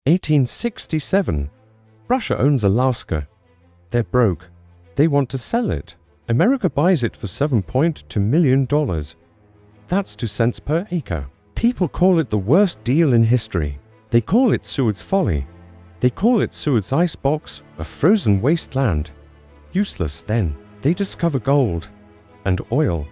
1867. Russia owns Alaska. They're broke. They want to sell it. America buys it for $7.2 million. That's 2 cents per acre. People call it the worst deal in history. They call it Seward's Folly. They call it Seward's icebox, a frozen wasteland. Useless then. They discover gold. And oil.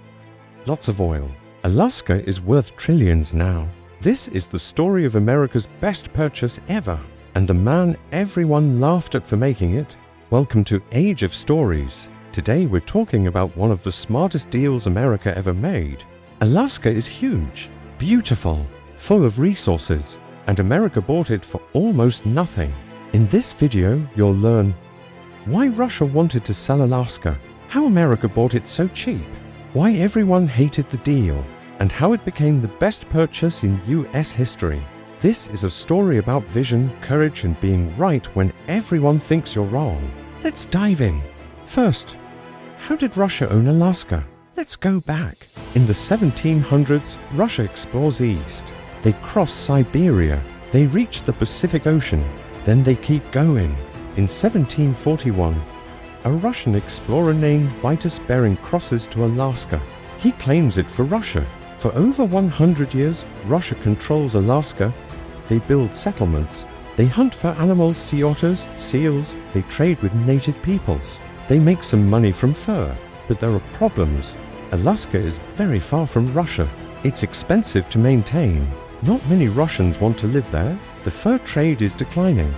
Lots of oil. Alaska is worth trillions now. This is the story of America's best purchase ever, and the man everyone laughed at for making it. Welcome to Age of Stories. Today we're talking about one of the smartest deals America ever made. Alaska is huge, beautiful, full of resources, and America bought it for almost nothing. In this video, you'll learn why Russia wanted to sell Alaska, how America bought it so cheap, why everyone hated the deal, and how it became the best purchase in US history. This is a story about vision, courage, and being right when everyone thinks you're wrong. Let's dive in. First, how did Russia own Alaska? Let's go back. In the 1700s, Russia explores east. They cross Siberia. They reach the Pacific Ocean. Then they keep going. In 1741, a Russian explorer named Vitus Bering crosses to Alaska. He claims it for Russia. For over 100 years, Russia controls Alaska. They build settlements. They hunt for animals, sea otters, seals. They trade with native peoples. They make some money from fur. But there are problems. Alaska is very far from Russia. It's expensive to maintain. Not many Russians want to live there. The fur trade is declining.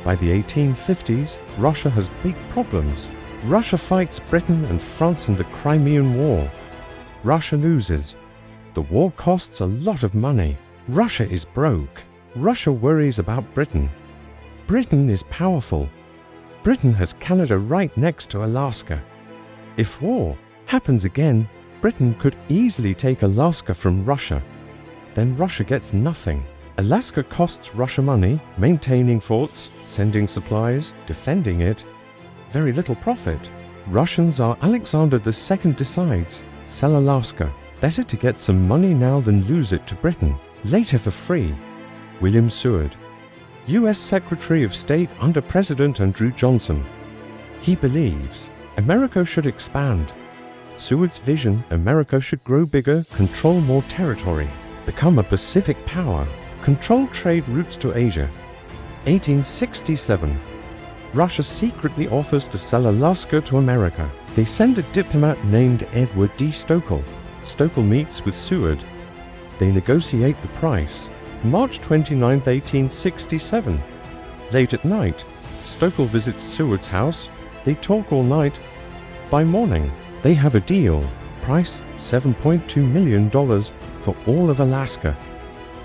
By the 1850s, Russia has big problems. Russia fights Britain and France in the Crimean War. Russia loses. The war costs a lot of money. Russia is broke. Russia worries about Britain. Britain is powerful. Britain has Canada right next to Alaska. If war happens again, Britain could easily take Alaska from Russia. Then Russia gets nothing. Alaska costs Russia money, maintaining forts, sending supplies, defending it. Very little profit. Russian Tsar Alexander II decides, sell Alaska. Better to get some money now than lose it to Britain, later for free. William Seward, U.S. Secretary of State under President Andrew Johnson. He believes America should expand. Seward's vision: America should grow bigger, control more territory, become a Pacific power, control trade routes to Asia. 1867. Russia secretly offers to sell Alaska to America. They send a diplomat named Eduard de Stoeckl. Stoeckl meets with Seward. They negotiate the price. March 29, 1867. Late at night, Stoeckl visits Seward's house. They talk all night. By morning, they have a deal. Price: $7.2 million for all of Alaska.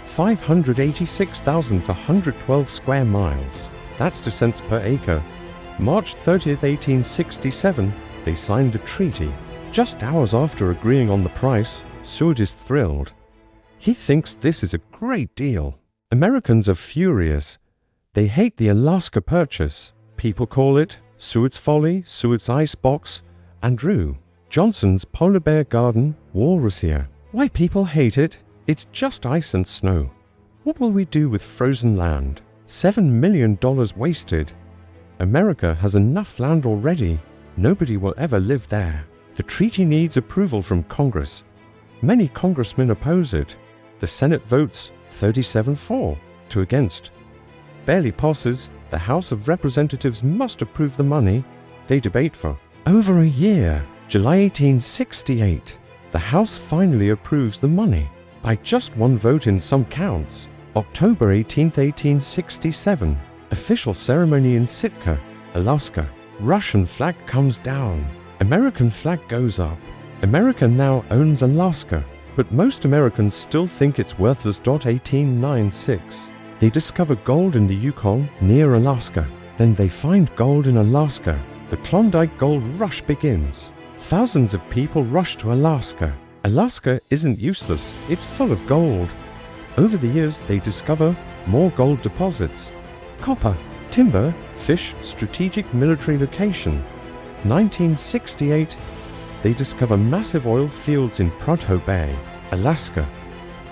$586,000 for 112 square miles. That's 2 cents per acre. March 30, 1867, they signed a treaty. Just hours after agreeing on the price, Seward is thrilled. He thinks this is a great deal. Americans are furious. They hate the Alaska purchase. People call it Seward's Folly, Seward's Icebox, Andrew Johnson's Polar Bear Garden, Walrus here. Why people hate it? It's just ice and snow. What will we do with frozen land? $7 million wasted. America has enough land already. Nobody will ever live there. The treaty needs approval from Congress. Many congressmen oppose it. The Senate votes 37-4 to against. Barely passes. The House of Representatives must approve the money. They debate for over a year. July 1868. The House finally approves the money. By just one vote in some counts. October 18, 1867. Official ceremony in Sitka, Alaska. Russian flag comes down. American flag goes up. America now owns Alaska, but most Americans still think it's worthless. 1896. They discover gold in the Yukon near Alaska. Then they find gold in Alaska. The Klondike Gold Rush begins. Thousands of people rush to Alaska. Alaska isn't useless, it's full of gold. Over the years, they discover more gold deposits. Copper, timber, fish, strategic military location. 1968, they discover massive oil fields in Prudhoe Bay, Alaska.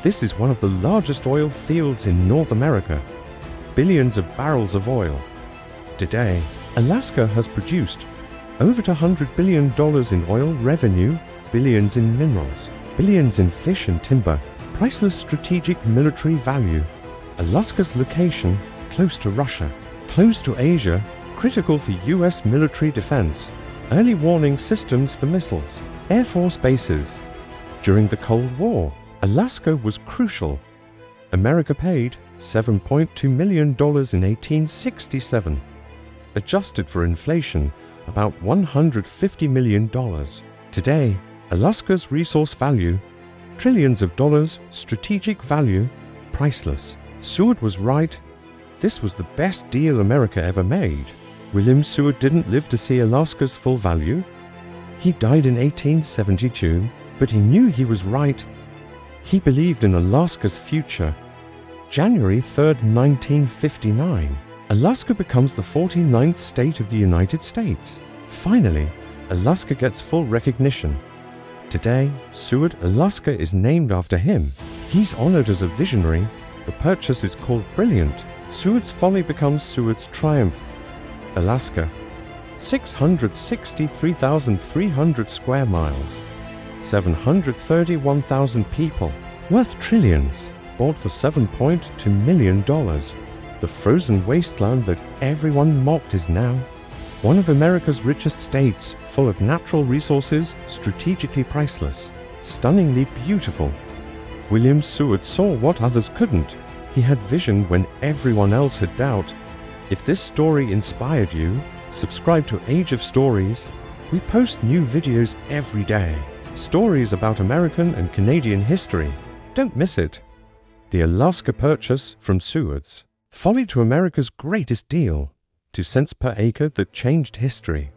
This is one of the largest oil fields in North America. billions of barrels of oil. Today, Alaska has produced over $100 billion in oil revenue, billions in minerals, billions in fish and timber, priceless strategic military value. Alaska's location, close to Russia, close to Asia, critical for US military defense, early warning systems for missiles, Air Force bases. During the Cold War, Alaska was crucial. America paid $7.2 million in 1867. Adjusted for inflation, about $150 million. Today, Alaska's resource value, trillions of dollars, strategic value, priceless. Seward was right. This was the best deal America ever made. William Seward didn't live to see Alaska's full value. He died in 1872, but he knew he was right. He believed in Alaska's future. January 3, 1959, Alaska becomes the 49th state of the United States. Finally, Alaska gets full recognition. Today, Seward, Alaska is named after him. He's honored as a visionary. The purchase is called brilliant. Seward's folly becomes Seward's triumph. Alaska, 663,300 square miles, 731,000 people, worth trillions, bought for $7.2 million. The frozen wasteland that everyone mocked is now one of America's richest states, full of natural resources, strategically priceless, stunningly beautiful. William Seward saw what others couldn't. He had vision when everyone else had doubt. If this story inspired you, subscribe to Age of Stories. We post new videos every day. Stories about American and Canadian history. Don't miss it. The Alaska Purchase from Seward's. Folly to America's greatest deal. 2 cents per acre that changed history.